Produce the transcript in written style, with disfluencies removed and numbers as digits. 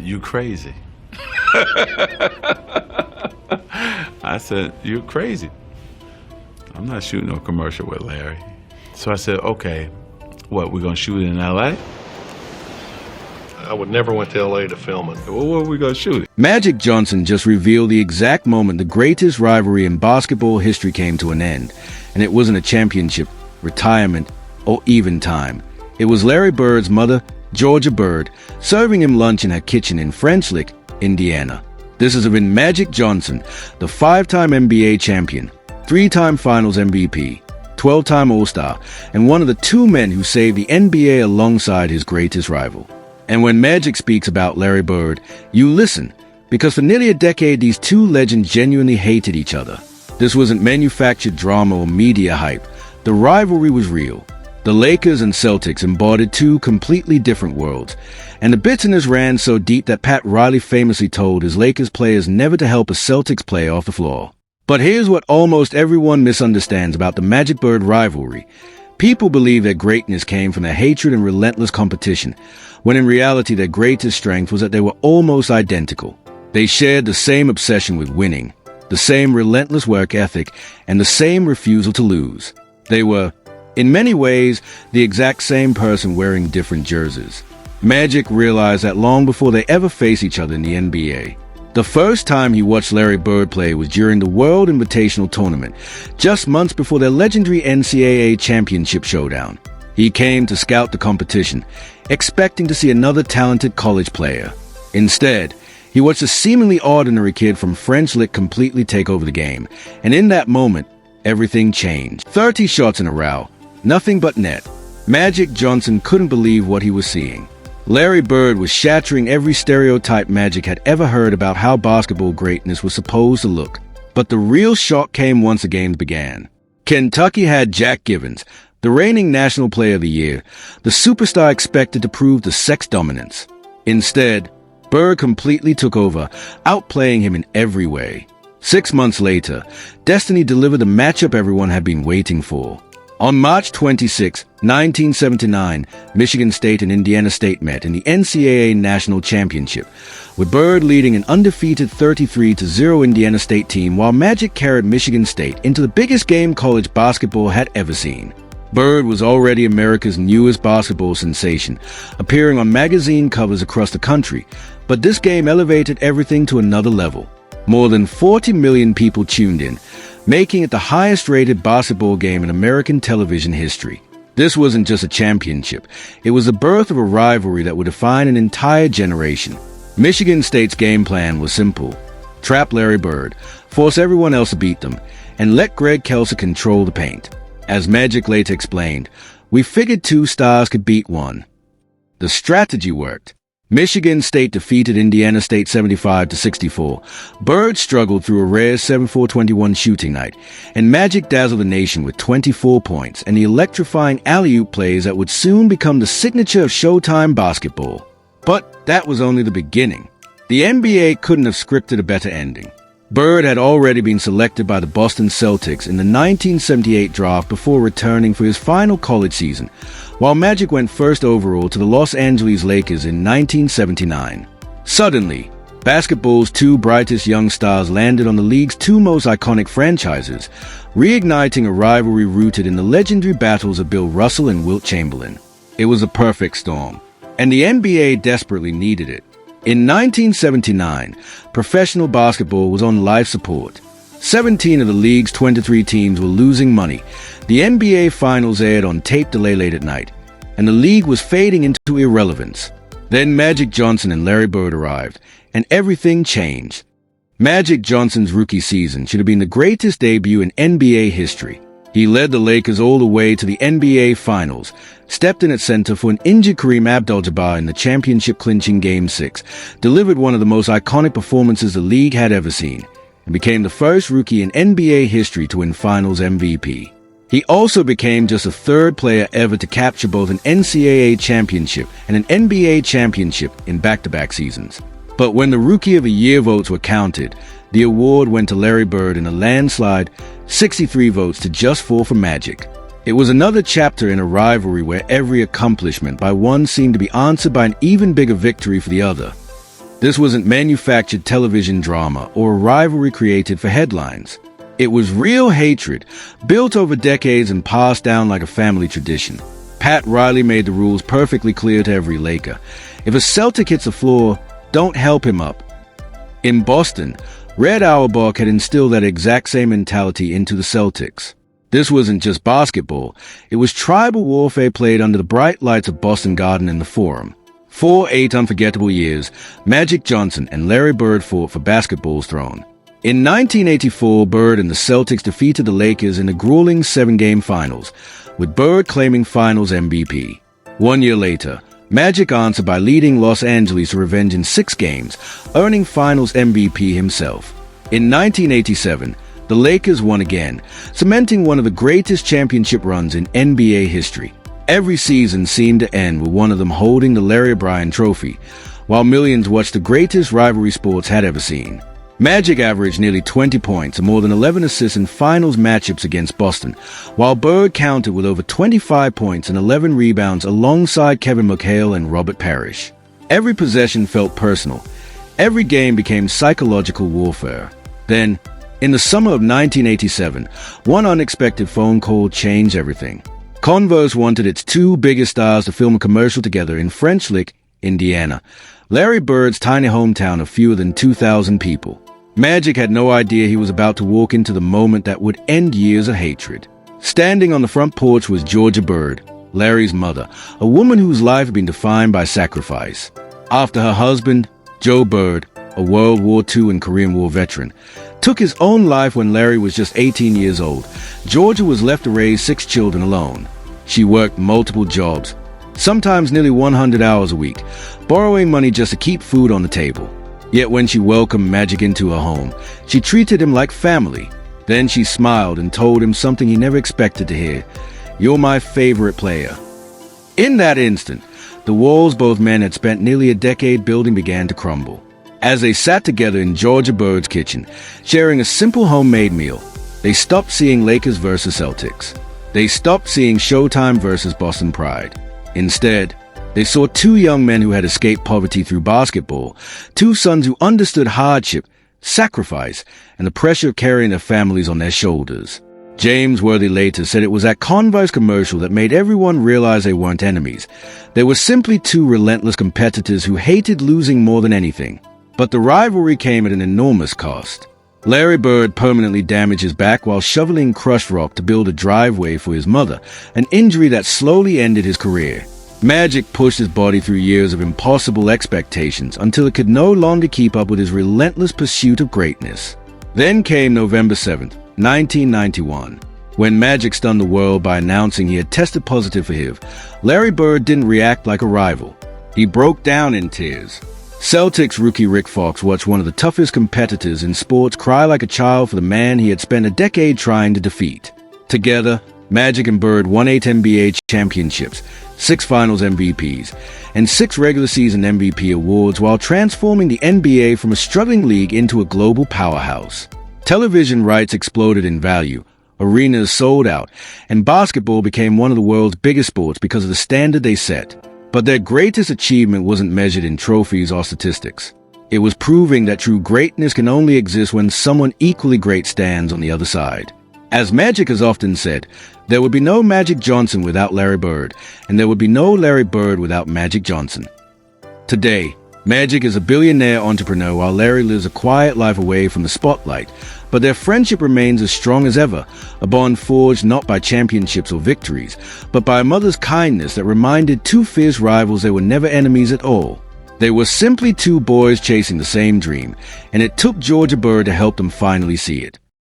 "You crazy." I said, "You're crazy. I'm not shooting no commercial with Larry." So I said, "Okay, what, we're gonna shoot it in LA?" I would never went to LA to film it. Well, where are we gonna shoot it? Magic Johnson just revealed the exact moment the greatest rivalry in basketball history came to an end, and it wasn't a championship, retirement, or even time. It was Larry Bird's mother, Georgia Bird, serving him lunch in her kitchen in French Lick, Indiana. This has been Magic Johnson, the 5-time NBA champion, 3-time Finals MVP, 12-time All-Star, and one of the 2 men who saved the NBA alongside his greatest rival. And when Magic speaks about Larry Bird, you listen, because for nearly a decade these 2 legends genuinely hated each other. This wasn't manufactured drama or media hype. The rivalry was real. The Lakers and Celtics embodied 2 completely different worlds, and the bitterness ran so deep that Pat Riley famously told his Lakers players never to help a Celtics player off the floor. But here's what almost everyone misunderstands about the Magic Bird rivalry. People believe their greatness came from their hatred and relentless competition, when in reality their greatest strength was that they were almost identical. They shared the same obsession with winning, the same relentless work ethic, and the same refusal to lose. They were, in many ways, the exact same person wearing different jerseys. Magic realized that long before they ever faced each other in the NBA. The first time he watched Larry Bird play was during the World Invitational Tournament, just months before their legendary NCAA championship showdown. He came to scout the competition, expecting to see another talented college player. Instead, he watched a seemingly ordinary kid from French Lick completely take over the game, and in that moment, everything changed. 30 shots in a row, nothing but net. Magic Johnson couldn't believe what he was seeing. Larry Bird was shattering every stereotype Magic had ever heard about how basketball greatness was supposed to look. But the real shock came once the games began. Kentucky had Jack Givens, the reigning National Player of the Year, the superstar expected to prove the sex dominance. Instead, Bird completely took over, outplaying him in every way. 6 months later, destiny delivered the matchup everyone had been waiting for. On March 26, 1979, Michigan State and Indiana State met in the NCAA National Championship, with Bird leading an undefeated 33-0 Indiana State team while Magic carried Michigan State into the biggest game college basketball had ever seen. Bird was already America's newest basketball sensation, appearing on magazine covers across the country, but this game elevated everything to another level. More than 40 million people tuned in, making it the highest-rated basketball game in American television history. This wasn't just a championship. It was the birth of a rivalry that would define an entire generation. Michigan State's game plan was simple. Trap Larry Bird, force everyone else to beat them, and let Greg Kelser control the paint. As Magic later explained, we figured 2 stars could beat 1. The strategy worked. Michigan State defeated Indiana State 75-64. Bird struggled through a rare 7-4-21 shooting night, and Magic dazzled the nation with 24 points and the electrifying alley-oop plays that would soon become the signature of Showtime basketball. But that was only the beginning. The NBA couldn't have scripted a better ending. Bird had already been selected by the Boston Celtics in the 1978 draft before returning for his final college season, while Magic went first overall to the Los Angeles Lakers in 1979. Suddenly, basketball's 2 brightest young stars landed on the league's 2 most iconic franchises, reigniting a rivalry rooted in the legendary battles of Bill Russell and Wilt Chamberlain. It was a perfect storm, and the NBA desperately needed it. In 1979, professional basketball was on life support. 17 of the league's 23 teams were losing money. The NBA Finals aired on tape delay late at night, and the league was fading into irrelevance. Then Magic Johnson and Larry Bird arrived, and everything changed. Magic Johnson's rookie season should have been the greatest debut in NBA history. He led the Lakers all the way to the NBA Finals, stepped in at center for an injured Kareem Abdul-Jabbar in the championship-clinching Game 6, delivered one of the most iconic performances the league had ever seen, and became the first rookie in NBA history to win Finals MVP. He also became just the 3rd player ever to capture both an NCAA championship and an NBA championship in back-to-back seasons. But when the Rookie of the Year votes were counted, the award went to Larry Bird in a landslide, 63 votes to just 4 for Magic. It was another chapter in a rivalry where every accomplishment by one seemed to be answered by an even bigger victory for the other. This wasn't manufactured television drama or a rivalry created for headlines. It was real hatred, built over decades and passed down like a family tradition. Pat Riley made the rules perfectly clear to every Laker. If a Celtic hits the floor, don't help him up. In Boston, Red Auerbach had instilled that exact same mentality into the Celtics. This wasn't just basketball. It was tribal warfare played under the bright lights of Boston Garden and the Forum. For 8 unforgettable years, Magic Johnson and Larry Bird fought for basketball's throne. In 1984, Bird and the Celtics defeated the Lakers in the grueling 7-game finals, with Bird claiming finals MVP. 1 year later, Magic answered by leading Los Angeles to revenge in 6 games, earning finals MVP himself. In 1987, the Lakers won again, cementing one of the greatest championship runs in NBA history. Every season seemed to end with one of them holding the Larry O'Brien Trophy, while millions watched the greatest rivalry sports had ever seen. Magic averaged nearly 20 points and more than 11 assists in finals matchups against Boston, while Bird countered with over 25 points and 11 rebounds alongside Kevin McHale and Robert Parrish. Every possession felt personal. Every game became psychological warfare. Then, in the summer of 1987, one unexpected phone call changed everything. Converse wanted its 2 biggest stars to film a commercial together in French Lick, Indiana, Larry Bird's tiny hometown of fewer than 2,000 people. Magic had no idea he was about to walk into the moment that would end years of hatred. Standing on the front porch was Georgia Bird, Larry's mother, a woman whose life had been defined by sacrifice. After her husband, Joe Bird, a World War II and Korean War veteran, took his own life when Larry was just 18 years old, Georgia was left to raise 6 children alone. She worked multiple jobs, sometimes nearly 100 hours a week, borrowing money just to keep food on the table. Yet when she welcomed Magic into her home, she treated him like family. Then she smiled and told him something he never expected to hear. "You're my favorite player." In that instant, the walls both men had spent nearly a decade building began to crumble. As they sat together in Georgia Bird's kitchen, sharing a simple homemade meal, they stopped seeing Lakers versus Celtics. They stopped seeing Showtime versus Boston Pride. Instead, they saw 2 young men who had escaped poverty through basketball, 2 sons who understood hardship, sacrifice, and the pressure of carrying their families on their shoulders. James Worthy later said it was that Converse commercial that made everyone realize they weren't enemies. They were simply 2 relentless competitors who hated losing more than anything. But the rivalry came at an enormous cost. Larry Bird permanently damaged his back while shoveling crushed rock to build a driveway for his mother, an injury that slowly ended his career. Magic pushed his body through years of impossible expectations until it could no longer keep up with his relentless pursuit of greatness. Then came November 7th, 1991. When Magic stunned the world by announcing he had tested positive for HIV, Larry Bird didn't react like a rival. He broke down in tears. Celtics rookie Rick Fox watched one of the toughest competitors in sports cry like a child for the man he had spent a decade trying to defeat. Together, Magic and Bird won 8 NBA championships, 6 finals MVPs, and 6 regular season MVP awards while transforming the NBA from a struggling league into a global powerhouse. Television rights exploded in value, arenas sold out, and basketball became one of the world's biggest sports because of the standard they set. But their greatest achievement wasn't measured in trophies or statistics. It was proving that true greatness can only exist when someone equally great stands on the other side. As Magic has often said, there would be no Magic Johnson without Larry Bird, and there would be no Larry Bird without Magic Johnson. Today, Magic is a billionaire entrepreneur while Larry lives a quiet life away from the spotlight, but their friendship remains as strong as ever, a bond forged not by championships or victories, but by a mother's kindness that reminded 2 fierce rivals they were never enemies at all. They were simply 2 boys chasing the same dream, and it took Georgia Bird to help them finally see it.